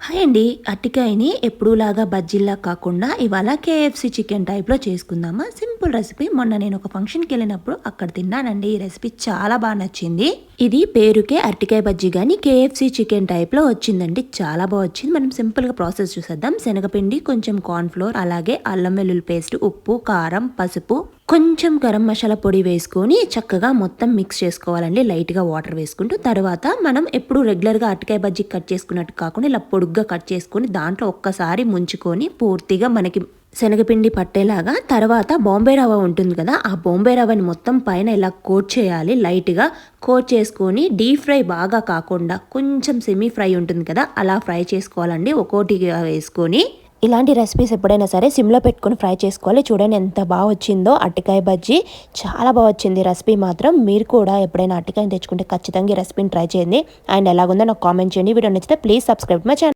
Hi అండి. అరటికాయని ఎప్పుడూలాగా బజ్జీల్లా కాకుండా ఇవాళ కేఎఫ్‌సి చికెన్ టైప్‌లో చేసుకుందామా. Simple recipe. మొన్న నేను ఒక ఫంక్షన్‌కెళ్ళినప్పుడు అక్కడ తిన్నానండి. ఈ రెసిపీ చాలా నచ్చింది. ఇది పేరుకే అరటికాయ బజ్జీ గానీ కేఎఫ్‌సి చికెన్ టైప్‌లో వచ్చిందండి. చాలా వచ్చింది. మనం సింపుల్‌గా ప్రాసెస్ చూసేద్దాం. శనగపిండి, కొంచెం కార్న్ ఫ్లోర్, అలాగే అల్లం వెల్లుల్లి పేస్ట్, ఉప్పు, కారం, పసుపు, కొంచెం గరం మసాలా పొడి వేసుకొని చక్కగా మొత్తం మిక్స్ చేసుకోవాలండి. లైట్‌గా వాటర్ వేసుకుంటూ. తర్వాత మనం ఎప్పుడు రెగ్యులర్‌గా అరటికాయ బజ్జీ కట్ చేసుకున్నట్టు కాకుండా ఇలా పొడుగ్గా కట్ చేసుకొని దాంట్లో ఒక్కసారి ముంచుకొని పూర్తిగా మనకి శనగపిండి పట్టేలాగా, తర్వాత బాంబే రవ్వ ఉంటుంది కదా, ఆ బాంబే రవ్వని మొత్తం పైన ఇలా కోట్ చేయాలి. లైట్‌గా కోట్ చేసుకొని డీప్ ఫ్రై బాగా కాకుండా కొంచెం సెమీ ఫ్రై ఉంటుంది కదా, అలా ఫ్రై చేసుకోవాలండి. ఒక్కోటిగా వేసుకొని ఇలాంటి రెసిపీస్ ఎప్పుడైనా సరే సిమ్లో పెట్టుకొని ఫ్రై చేసుకోవాలి. చూడండి ఎంత బాగా వచ్చిందో అరటికాయ బజ్జీ. చాలా బాగా వచ్చింది రెసిపీ మాత్రం. మీరు కూడా ఎప్పుడైనా అరటికాయని తెచ్చుకుంటే ఖచ్చితంగా ఈ రెసిపీని ట్రై చేయండి. అండ్ ఎలాగుందో నాకు కామెంట్ చేయండి. వీడియో నచ్చితే ప్లీజ్ సబ్స్క్రైబ్ మై ఛానల్.